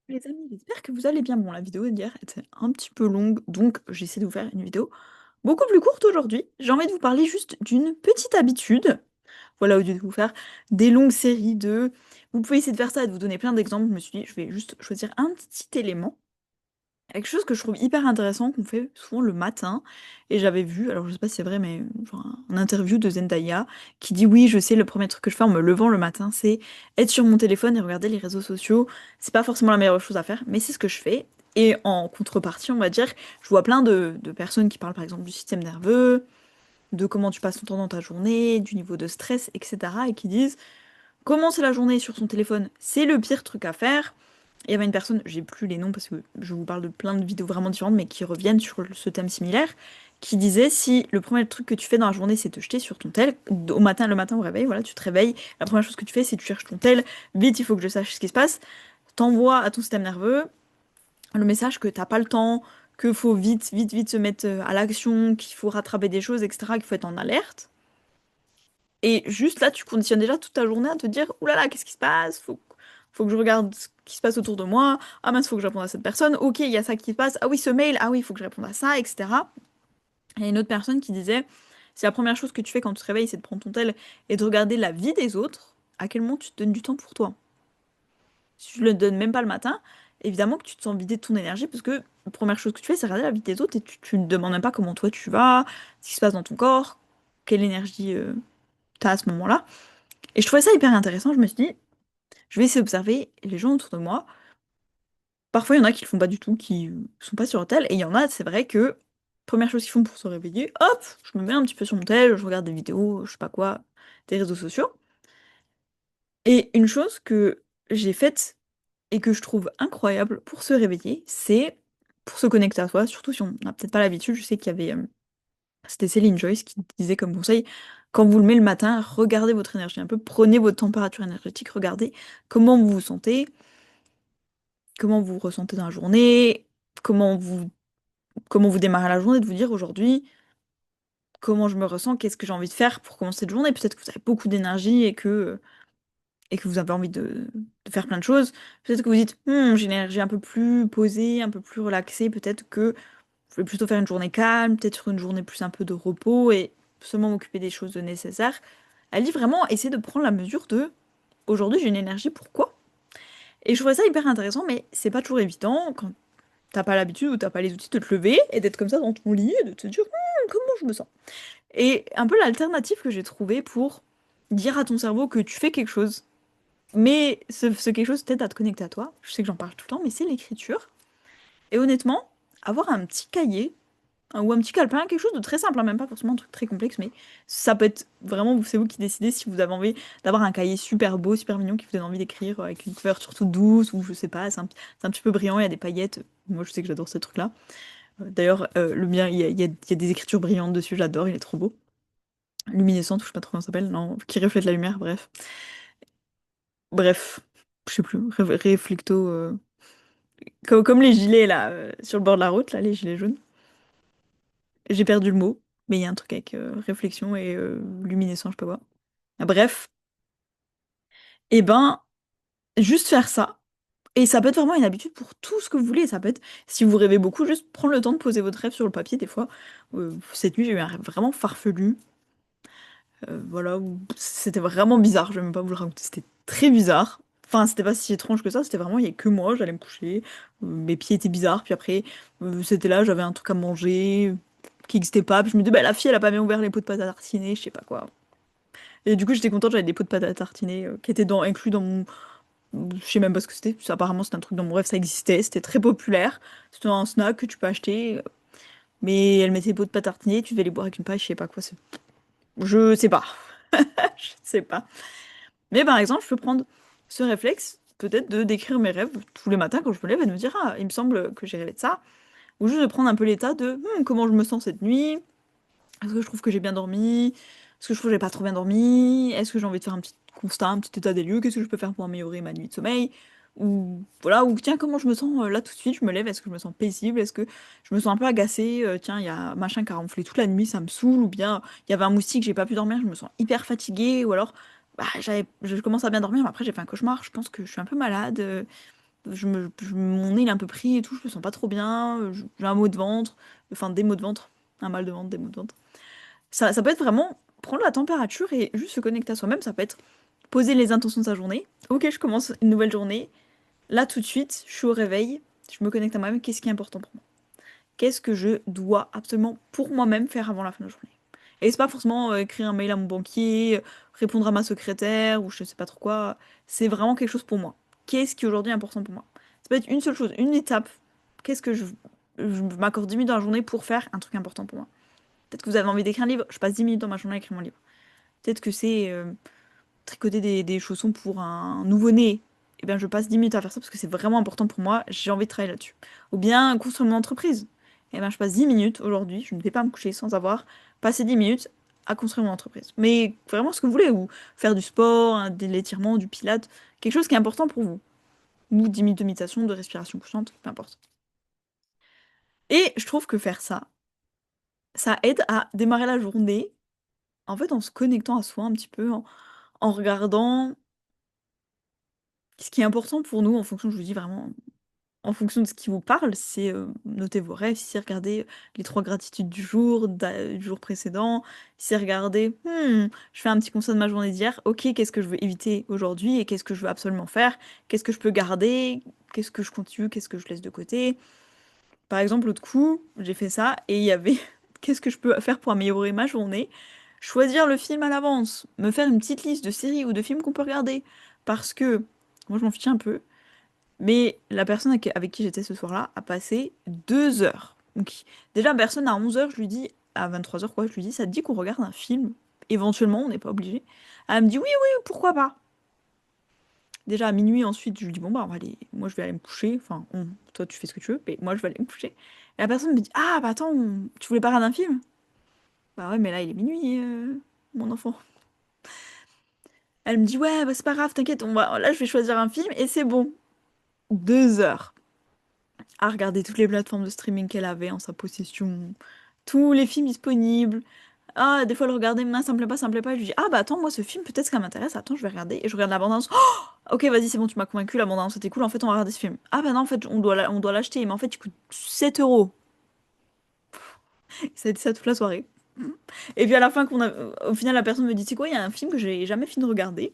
Les amis, j'espère que vous allez bien. Bon, la vidéo d'hier était un petit peu longue, donc j'essaie de vous faire une vidéo beaucoup plus courte aujourd'hui. J'ai envie de vous parler juste d'une petite habitude. Voilà, au lieu de vous faire des longues séries de... Vous pouvez essayer de faire ça et de vous donner plein d'exemples. Je me suis dit, je vais juste choisir un petit élément. Quelque chose que je trouve hyper intéressant qu'on fait souvent le matin. Et j'avais vu, alors je sais pas si c'est vrai, mais genre un interview de Zendaya qui dit oui, je sais, le premier truc que je fais en me levant le matin, c'est être sur mon téléphone et regarder les réseaux sociaux. C'est pas forcément la meilleure chose à faire, mais c'est ce que je fais. Et en contrepartie, on va dire, je vois plein de personnes qui parlent par exemple du système nerveux, de comment tu passes ton temps dans ta journée, du niveau de stress, etc. et qui disent commencer la journée sur son téléphone, c'est le pire truc à faire. Il y avait une personne, j'ai plus les noms parce que je vous parle de plein de vidéos vraiment différentes, mais qui reviennent sur ce thème similaire, qui disait si le premier truc que tu fais dans la journée, c'est te jeter sur ton tel, au matin, le matin au réveil, voilà, tu te réveilles, la première chose que tu fais, c'est tu cherches ton tel, vite, il faut que je sache ce qui se passe, t'envoies à ton système nerveux le message que t'as pas le temps, que faut vite, vite, vite se mettre à l'action, qu'il faut rattraper des choses, etc., qu'il faut être en alerte. Et juste là, tu conditionnes déjà toute ta journée à te dire, oulala, là là, qu'est-ce qui se passe? Faut que je regarde ce qui se passe autour de moi. Ah mince, faut que je réponde à cette personne. Ok, il y a ça qui se passe. Ah oui, ce mail. Ah oui, il faut que je réponde à ça, etc. Et il y a une autre personne qui disait, si la première chose que tu fais quand tu te réveilles, c'est de prendre ton tel et de regarder la vie des autres, à quel moment tu te donnes du temps pour toi? Si tu le donnes même pas le matin, évidemment que tu te sens vidé de ton énergie parce que la première chose que tu fais, c'est regarder la vie des autres et tu ne demandes même pas comment toi tu vas, ce qui se passe dans ton corps, quelle énergie t'as à ce moment-là. Et je trouvais ça hyper intéressant. Je me suis dit, je vais essayer d'observer les gens autour de moi. Parfois, il y en a qui le font pas du tout, qui sont pas sur un tel. Et il y en a, c'est vrai que, première chose qu'ils font pour se réveiller, hop, je me mets un petit peu sur mon tel, je regarde des vidéos, je sais pas quoi, des réseaux sociaux. Et une chose que j'ai faite et que je trouve incroyable pour se réveiller, c'est pour se connecter à soi, surtout si on n'a peut-être pas l'habitude. Je sais qu'il y avait, c'était Céline Joyce qui disait comme conseil, quand vous le mettez le matin, regardez votre énergie un peu, prenez votre température énergétique, regardez comment vous vous sentez, comment vous vous ressentez dans la journée, comment vous, comment vous démarrez la journée, de vous dire aujourd'hui comment je me ressens, qu'est-ce que j'ai envie de faire pour commencer cette journée. Peut-être que vous avez beaucoup d'énergie et que vous avez envie de faire plein de choses. Peut-être que vous dites, j'ai une énergie un peu plus posée, un peu plus relaxée, peut-être que je vais plutôt faire une journée calme, peut-être une journée plus un peu de repos et seulement m'occuper des choses nécessaires. Elle dit vraiment essayer de prendre la mesure de aujourd'hui j'ai une énergie, pourquoi? Et je trouvais ça hyper intéressant, mais c'est pas toujours évident quand t'as pas l'habitude ou t'as pas les outils de te lever et d'être comme ça dans ton lit et de te dire comment je me sens. Et un peu l'alternative que j'ai trouvée pour dire à ton cerveau que tu fais quelque chose, mais ce quelque chose t'aide à te connecter à toi. Je sais que j'en parle tout le temps, mais c'est l'écriture. Et honnêtement, avoir un petit cahier ou un petit calepin, quelque chose de très simple, hein, même pas forcément un truc très complexe, mais ça peut être vraiment, c'est vous qui décidez si vous avez envie d'avoir un cahier super beau, super mignon, qui vous donne envie d'écrire avec une couverture toute douce, ou je sais pas, c'est un petit peu brillant, il y a des paillettes. Moi, je sais que j'adore ce truc-là. D'ailleurs, le mien, il y a des écritures brillantes dessus, j'adore, il est trop beau. Luminescente, ou je sais pas trop comment ça s'appelle, non, qui reflète la lumière, bref. Bref, je sais plus, réflecto, comme les gilets là, sur le bord de la route, là, les gilets jaunes. J'ai perdu le mot, mais il y a un truc avec réflexion et luminescent, je sais pas quoi. Ah, bref, et ben, juste faire ça. Et ça peut être vraiment une habitude pour tout ce que vous voulez. Ça peut être, si vous rêvez beaucoup, juste prendre le temps de poser votre rêve sur le papier. Des fois, cette nuit, j'ai eu un rêve vraiment farfelu. Voilà, où c'était vraiment bizarre. Je vais même pas vous le raconter. C'était très bizarre. Enfin, c'était pas si étrange que ça. C'était vraiment, il y avait que moi. J'allais me coucher. Mes pieds étaient bizarres. Puis après, c'était là, j'avais un truc à manger qui n'existait pas. Puis je me disais, bah, la fille, elle a pas bien ouvert les pots de pâte à tartiner, je sais pas quoi. Et du coup, j'étais contente, j'avais des pots de pâte à tartiner qui étaient inclus dans mon. Je sais même pas ce que c'était. Apparemment, c'était un truc dans mon rêve, ça existait. C'était très populaire. C'était un snack que tu peux acheter. Mais elle mettait des pots de pâte à tartiner, tu devais les boire avec une paille, je sais pas quoi. Je sais pas. Je sais pas. Mais par exemple, je peux prendre ce réflexe, peut-être de décrire mes rêves tous les matins quand je me lève et de me dire, ah, il me semble que j'ai rêvé de ça. Ou juste de prendre un peu l'état de comment je me sens cette nuit. Est-ce que je trouve que j'ai bien dormi? Est-ce que je trouve que j'ai pas trop bien dormi? Est-ce que j'ai envie de faire un petit constat, un petit état des lieux? Qu'est-ce que je peux faire pour améliorer ma nuit de sommeil? Ou voilà, ou tiens, comment je me sens là tout de suite? Je me lève, est-ce que je me sens paisible? Est-ce que je me sens un peu agacée? Tiens, il y a machin qui a ronflé toute la nuit, ça me saoule. Ou bien il y avait un moustique, j'ai pas pu dormir, je me sens hyper fatiguée. Ou alors, je commence à bien dormir, mais après j'ai fait un cauchemar, je pense que je suis un peu malade. mon nez il est un peu pris et tout, je me sens pas trop bien, j'ai un maux de ventre, enfin des maux de ventre, un mal de ventre, des maux de ventre. Ça peut être vraiment prendre la température et juste se connecter à soi-même, ça peut être poser les intentions de sa journée. Ok, je commence une nouvelle journée, là tout de suite, je suis au réveil, je me connecte à moi-même, qu'est-ce qui est important pour moi? Qu'est-ce que je dois absolument pour moi-même faire avant la fin de la journée? Et c'est pas forcément écrire un mail à mon banquier, répondre à ma secrétaire ou je sais pas trop quoi. C'est vraiment quelque chose pour moi. Qu'est-ce qui aujourd'hui est important pour moi? Ça peut être une seule chose, une étape. Qu'est-ce que je m'accorde 10 minutes dans la journée pour faire un truc important pour moi? Peut-être que vous avez envie d'écrire un livre, je passe 10 minutes dans ma journée à écrire mon livre. Peut-être que c'est tricoter des chaussons pour un nouveau-né. Eh bien, je passe 10 minutes à faire ça parce que c'est vraiment important pour moi, j'ai envie de travailler là-dessus. Ou bien construire mon entreprise. Eh bien, je passe 10 minutes aujourd'hui, je ne vais pas me coucher sans avoir passé 10 minutes à construire mon entreprise. Mais vraiment ce que vous voulez, ou faire du sport, de l'étirement, du pilate, quelque chose qui est important pour vous. Ou 10 minutes de méditation, de respiration consciente, peu importe. Et je trouve que faire ça, ça aide à démarrer la journée, en fait, en se connectant à soi un petit peu, en regardant ce qui est important pour nous, en fonction, je vous dis vraiment, en fonction de ce qui vous parle, c'est, noter vos rêves, si c'est regarder les 3 gratitudes du jour précédent, si c'est regarder: je fais un petit constat de ma journée d'hier, OK, qu'est-ce que je veux éviter aujourd'hui et qu'est-ce que je veux absolument faire? Qu'est-ce que je peux garder? Qu'est-ce que je continue? Qu'est-ce que je laisse de côté?» Par exemple, l'autre coup, j'ai fait ça et il y avait qu'est-ce que je peux faire pour améliorer ma journée? Choisir le film à l'avance, me faire une petite liste de séries ou de films qu'on peut regarder. Parce que moi, je m'en fichais un peu, mais la personne avec qui j'étais ce soir-là a passé 2 heures. Donc, déjà, personne à 11 heures, je lui dis, à 23 heures quoi, je lui dis, ça te dit qu'on regarde un film? Éventuellement, on n'est pas obligé. Elle me dit, oui, oui, pourquoi pas? Déjà à minuit, ensuite, je lui dis, bon, bah, on va aller, moi, je vais aller me coucher. Enfin, toi, tu fais ce que tu veux, mais moi, je vais aller me coucher. Et la personne me dit, ah, bah attends, tu voulais pas regarder un film? Bah ouais, mais là, il est minuit, mon enfant. Elle me dit, ouais, bah c'est pas grave, t'inquiète, là, je vais choisir un film et c'est bon. 2 heures à regarder toutes les plateformes de streaming qu'elle avait en sa possession, tous les films disponibles. Ah, des fois, elle regardait, mais ça me plaît pas, ça me plaît pas. Je lui dis, ah bah attends, moi ce film, peut-être que ça m'intéresse, attends, je vais regarder. Et je regarde la bande-annonce. Oh, ok, vas-y, c'est bon, tu m'as convaincu, la bande-annonce c'était cool, en fait, on va regarder ce film. Ah bah non, en fait, on doit l'acheter, mais en fait, il coûte 7 euros. Ça a été ça toute la soirée. Et puis à la fin, au final, la personne me dit, c'est quoi, il y a un film que j'ai jamais fini de regarder.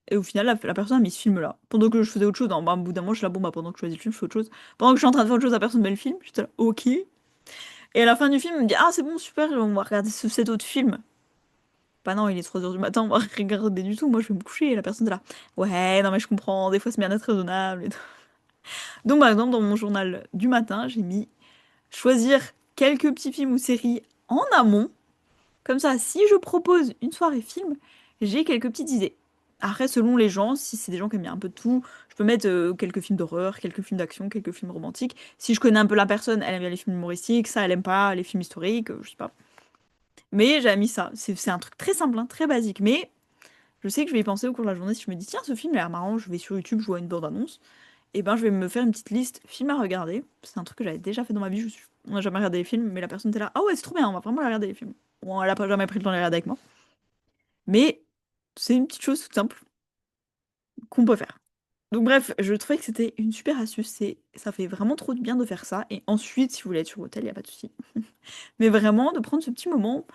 Et au final, la personne a mis ce film-là. Pendant que je faisais autre chose, hein, bah, au bout d'un moment, je suis là, bon, bah, pendant que je choisis le film, je fais autre chose. Pendant que je suis en train de faire autre chose, la personne met le film, j'étais là, ok. Et à la fin du film, elle me dit, ah, c'est bon, super, on va regarder cet autre film. Bah non, il est 3 heures du matin, on va regarder du tout, moi je vais me coucher. Et la personne est là, ouais, non, mais je comprends, des fois c'est bien d'être raisonnable. Et tout. Donc, par exemple, dans mon journal du matin, j'ai mis choisir quelques petits films ou séries en amont. Comme ça, si je propose une soirée film, j'ai quelques petites idées. Après, selon les gens, si c'est des gens qui aiment bien un peu de tout, je peux mettre quelques films d'horreur, quelques films d'action, quelques films romantiques. Si je connais un peu la personne, elle aime bien les films humoristiques, ça, elle aime pas les films historiques, je sais pas. Mais j'ai mis ça. C'est un truc très simple, hein, très basique. Mais je sais que je vais y penser au cours de la journée. Si je me dis, tiens, ce film a l'air marrant, je vais sur YouTube, je vois une bande-annonce, et ben je vais me faire une petite liste films à regarder. C'est un truc que j'avais déjà fait dans ma vie. On n'a jamais regardé les films, mais la personne était là, ah ouais, c'est trop bien, on va vraiment regarder les films. Bon, elle a pas jamais pris le temps de les regarder avec moi. Mais c'est une petite chose toute simple qu'on peut faire. Donc bref, je trouvais que c'était une super astuce. Ça fait vraiment trop de bien de faire ça. Et ensuite, si vous voulez être sur l'hôtel, il n'y a pas de souci. Mais vraiment, de prendre ce petit moment,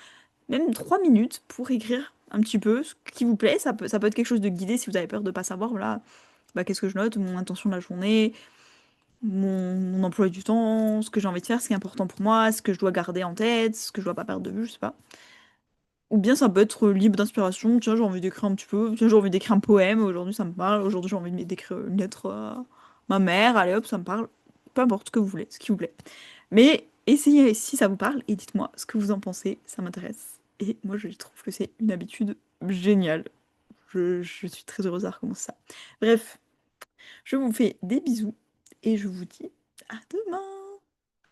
même 3 minutes, pour écrire un petit peu ce qui vous plaît. Ça peut être quelque chose de guidé si vous avez peur de pas savoir, voilà, bah, qu'est-ce que je note, mon intention de la journée, mon emploi du temps, ce que j'ai envie de faire, ce qui est important pour moi, ce que je dois garder en tête, ce que je dois pas perdre de vue, je sais pas. Ou bien ça peut être libre d'inspiration, tiens j'ai envie d'écrire un petit peu, tiens j'ai envie d'écrire un poème, aujourd'hui ça me parle, aujourd'hui j'ai envie d'écrire une lettre à ma mère, allez hop ça me parle, peu importe ce que vous voulez, ce qui vous plaît. Mais essayez si ça vous parle et dites-moi ce que vous en pensez, ça m'intéresse. Et moi je trouve que c'est une habitude géniale, je suis très heureuse à recommencer ça. Bref, je vous fais des bisous et je vous dis à demain.